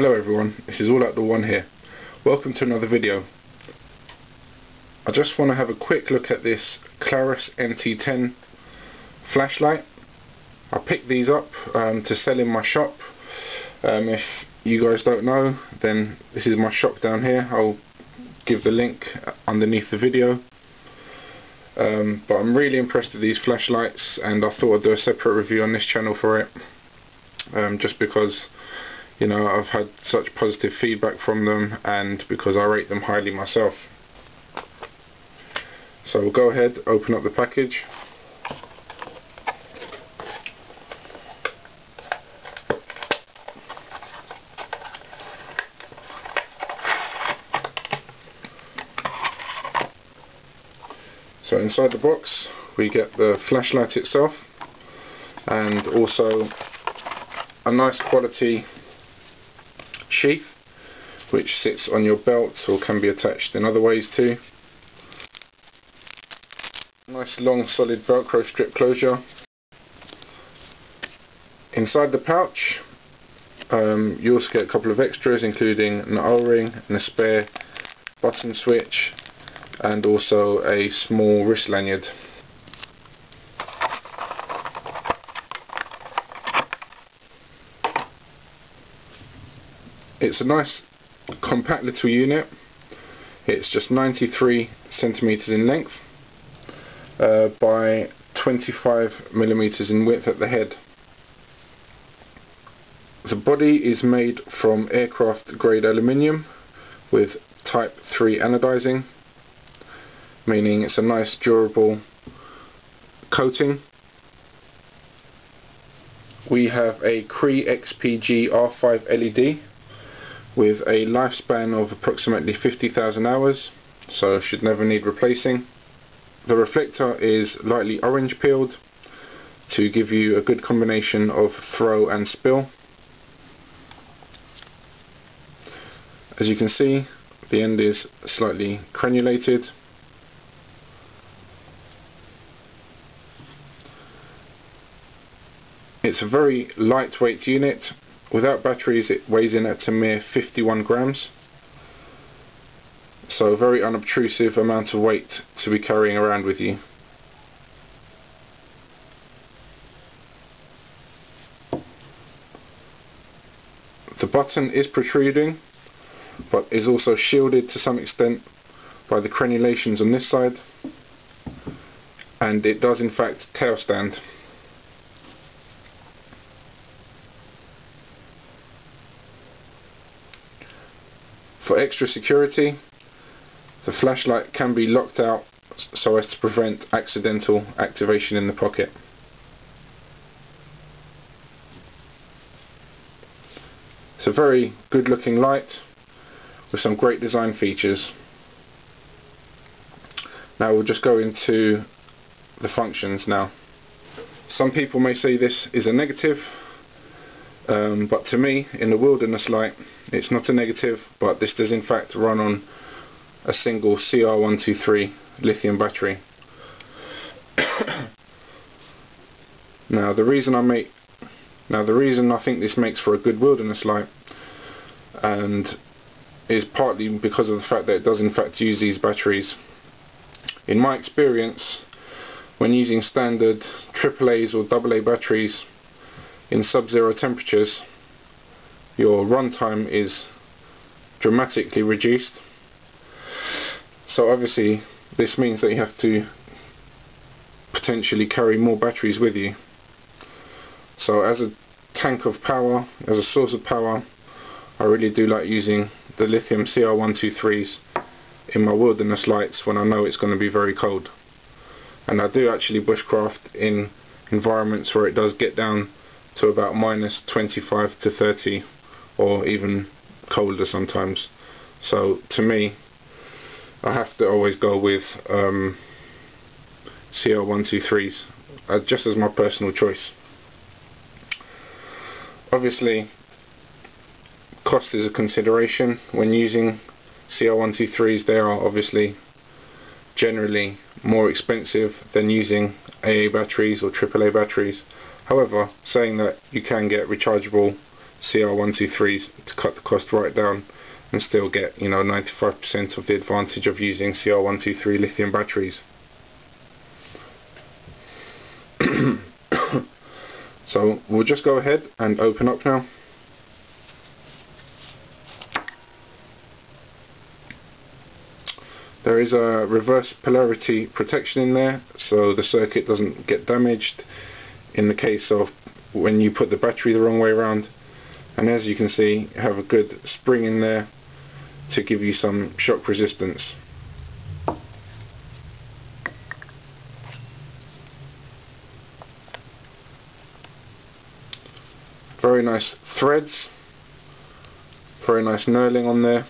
Hello everyone, this is Alloutdoor1 here. Welcome to another video. I just want to have a quick look at this Klarus NT10 flashlight. I picked these up to sell in my shop. If you guys don't know, then this is my shop down here. I'll give the link underneath the video. But I'm really impressed with these flashlights, and I thought I'd do a separate review on this channel for it, just because, you know, I've had such positive feedback from them and because I rate them highly myself. So we'll go ahead, open up the package. So inside the box we get the flashlight itself, and also a nice quality sheath which sits on your belt or can be attached in other ways too. Nice long solid velcro strip closure. Inside the pouch you also get a couple of extras, including an O-ring and a spare button switch, and also a small wrist lanyard. It's a nice compact little unit. It's just 93 centimeters in length by 25 millimeters in width at the head. The body is made from aircraft grade aluminium with type 3 anodizing, meaning it's a nice durable coating. We have a Cree XPG R5 LED with a lifespan of approximately 50,000 hours, so should never need replacing. The reflector is lightly orange peeled to give you a good combination of throw and spill. As you can see, the end is slightly crenulated. It's a very lightweight unit. Without batteries it weighs in at a mere 51 grams. So a very unobtrusive amount of weight to be carrying around with you. The button is protruding, but is also shielded to some extent by the crenulations on this side, and it does in fact tail stand. For extra security, the flashlight can be locked out so as to prevent accidental activation in the pocket. It's a very good looking light with some great design features. Now we'll just go into the functions now. Some people may say this is a negative, but to me, in the wilderness light, it's not a negative, but this does in fact run on a single CR123 lithium battery. Now the reason I think this makes for a good wilderness light, and is partly because of the fact that it does in fact use these batteries. In my experience, when using standard AAA's or AA batteries in sub-zero temperatures, your runtime is dramatically reduced. So obviously this means that you have to potentially carry more batteries with you. So as a tank of power, as a source of power, I really do like using the lithium CR123s in my wilderness lights when I know it's going to be very cold. And I do actually bushcraft in environments where it does get down to about minus 25 to 30, or even colder sometimes. So to me, I have to always go with CR123s just as my personal choice. Obviously cost is a consideration when using CR123s. They are obviously generally more expensive than using AA batteries or AAA batteries. However, saying that, you can get rechargeable CR123s to cut the cost right down and still get, you know, 95% of the advantage of using CR123 lithium batteries. So we'll just go ahead and open up now. There is a reverse polarity protection in there, so the circuit doesn't get damaged in the case of when you put the battery the wrong way around. And as you can see, you have a good spring in there to give you some shock resistance. Very nice threads, very nice knurling on there.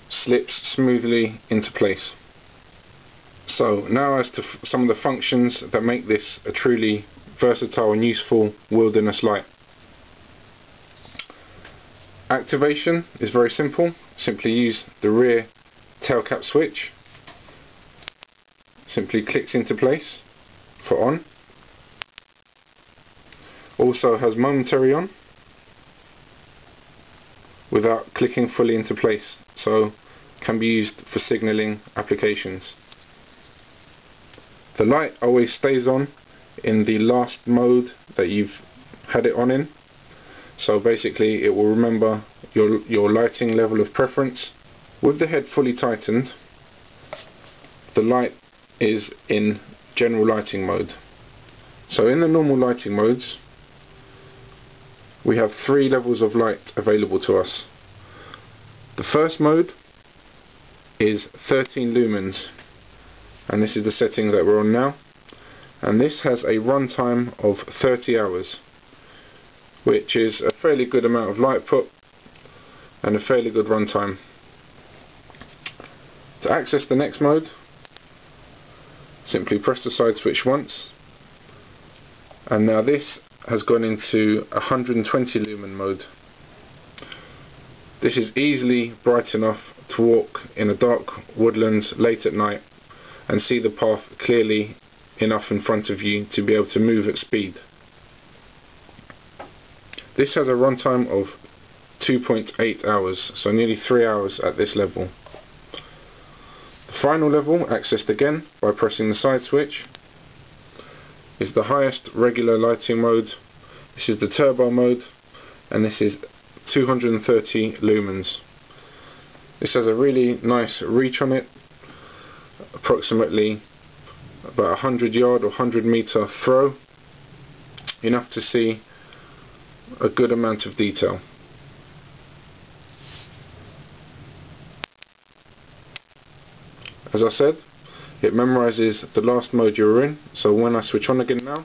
Slips smoothly into place. So now as to some of the functions that make this a truly versatile and useful wilderness light. Activation is very simple. Simply use the rear tail cap switch. Simply clicks into place for on. Also has momentary on without clicking fully into place, so can be used for signalling applications. The light always stays on in the last mode that you've had it on in, so basically it will remember your lighting level of preference. With the head fully tightened, the light is in general lighting mode. So in the normal lighting modes we have 3 levels of light available to us. The first mode is 13 lumens, and this is the setting that we're on now, and this has a runtime of 30 hours, which is a fairly good amount of light put and a fairly good runtime. To access the next mode, simply press the side switch once, and now this has gone into 120 lumen mode. This is easily bright enough to walk in a dark woodlands late at night and see the path clearly enough in front of you to be able to move at speed. This has a runtime of 2.8 hours, so nearly 3 hours at this level. The final level, accessed again by pressing the side switch, is the highest regular lighting mode. This is the turbo mode, and this is 230 lumens. This has a really nice reach on it, approximately about 100 yard or 100 meter throw, enough to see a good amount of detail. As I said, it memorises the last mode you were in, so when I switch on again now,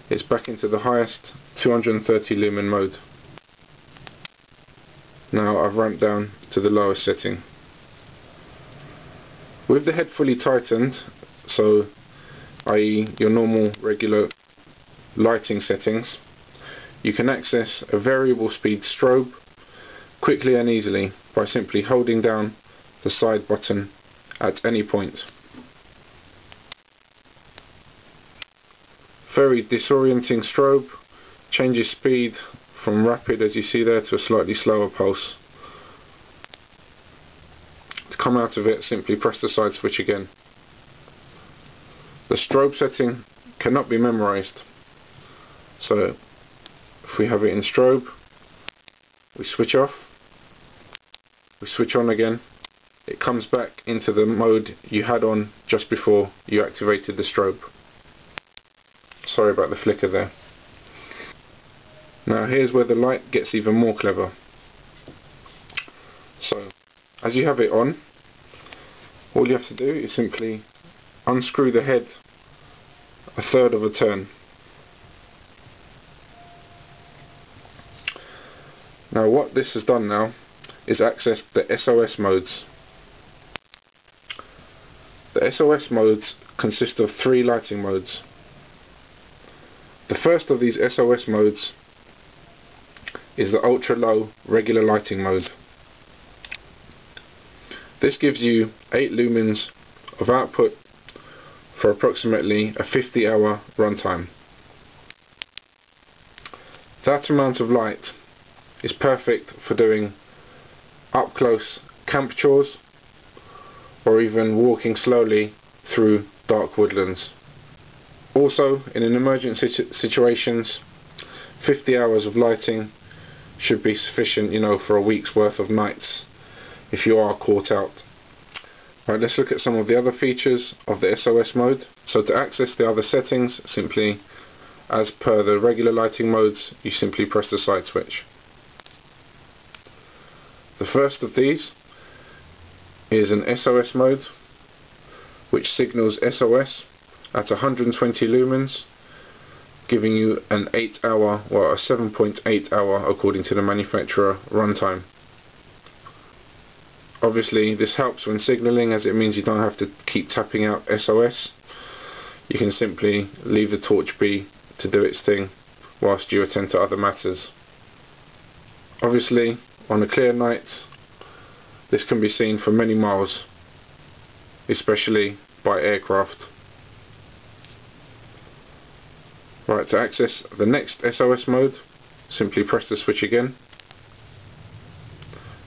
it's back into the highest 230 lumen mode. Now I've ramped down to the lowest setting. With the head fully tightened, so i.e. your normal regular lighting settings, you can access a variable speed strobe quickly and easily by simply holding down the side button at any point. Very disorienting strobe, changes speed from rapid, as you see there, to a slightly slower pulse. To come out of it, simply press the side switch again. The strobe setting cannot be memorized, so if we have it in strobe, we switch off, we switch on again, it comes back into the mode you had on just before you activated the strobe. Sorry about the flicker there. Now here's where the light gets even more clever. So as you have it on, all you have to do is simply unscrew the head a third of a turn. Now what this has done now is access the SOS modes. The SOS modes consist of 3 lighting modes. The first of these SOS modes is the ultra low regular lighting mode. This gives you 8 lumens of output for approximately a 50-hour runtime. That amount of light is perfect for doing up close camp chores or even walking slowly through dark woodlands. Also, in an emergency situations, 50 hours of lighting should be sufficient, for a week's worth of nights if you are caught out. Right, let's look at some of the other features of the SOS mode. So to access the other settings, simply as per the regular lighting modes, you simply press the side switch. The first of these is an SOS mode, which signals SOS at 120 lumens, giving you an 8-hour or a 7.8 hour according to the manufacturer runtime. Obviously this helps when signalling, as it means you don't have to keep tapping out SOS. You can simply leave the torch be to do its thing whilst you attend to other matters. Obviously on a clear night this can be seen for many miles, especially by aircraft. Right, to access the next SOS mode, simply press the switch again.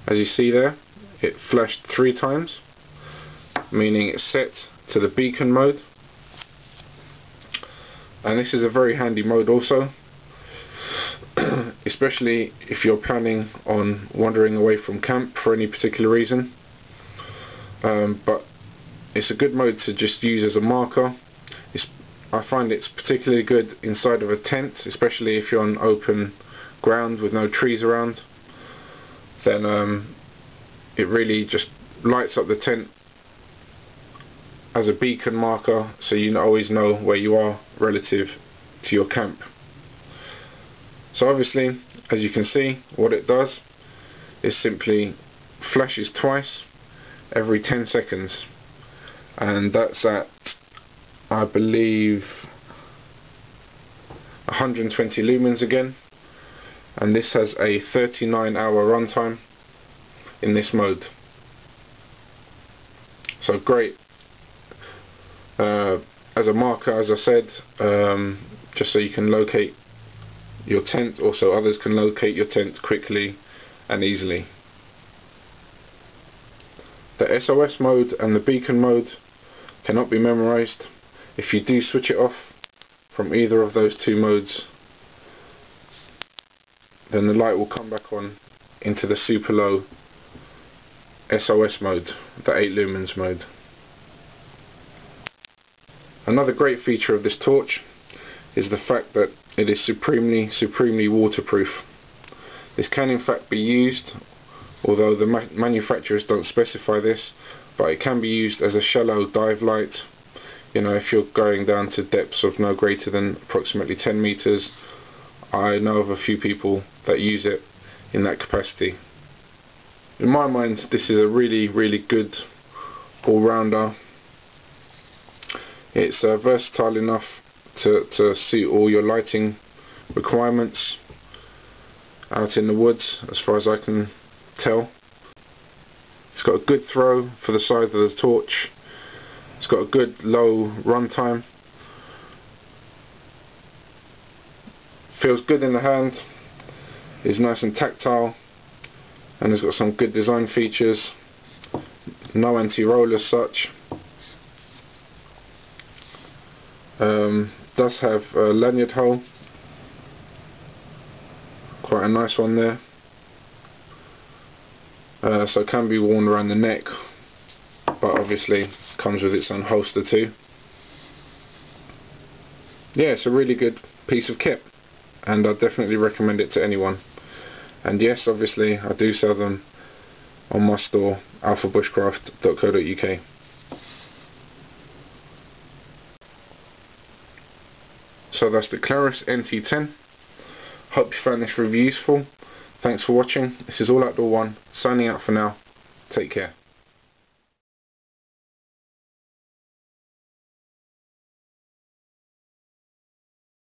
As you see there, it flashed 3 times, meaning it's set to the beacon mode. And this is a very handy mode also, especially if you're planning on wandering away from camp for any particular reason. But it's a good mode to just use as a marker. I find it's particularly good inside of a tent, especially if you're on open ground with no trees around. Then it really just lights up the tent as a beacon marker, so you always know where you are relative to your camp. So obviously, as you can see, what it does is simply flashes twice every 10 seconds, and that's at, I believe, 120 lumens again, and this has a 39-hour runtime in this mode. So great as a marker, as I said, just so you can locate your tent, or so others can locate your tent quickly and easily. The SOS mode and the beacon mode cannot be memorized. If you do switch it off from either of those two modes, then the light will come back on into the super low SOS mode, the 8 lumens mode. Another great feature of this torch is the fact that it is supremely waterproof. This can in fact be used, although the manufacturers don't specify this, but it can be used as a shallow dive light. If you're going down to depths of no greater than approximately 10 meters, I know of a few people that use it in that capacity. In my mind, this is a really good all-rounder. It's versatile enough to suit all your lighting requirements out in the woods, as far as I can tell. It's got a good throw for the size of the torch. It's got a good low runtime. Feels good in the hand. Is nice and tactile, and has got some good design features. No anti-roll as such. Does have a lanyard hole, quite a nice one there, so it can be worn around the neck, but obviously comes with its own holster too. Yeah, it's a really good piece of kit, and I definitely recommend it to anyone. And yes, obviously I do sell them on my store, alphabushcraft.co.uk. So that's the Klarus NT10. Hope you found this review useful. Thanks for watching. This is Alloutdoor1 signing out for now. Take care.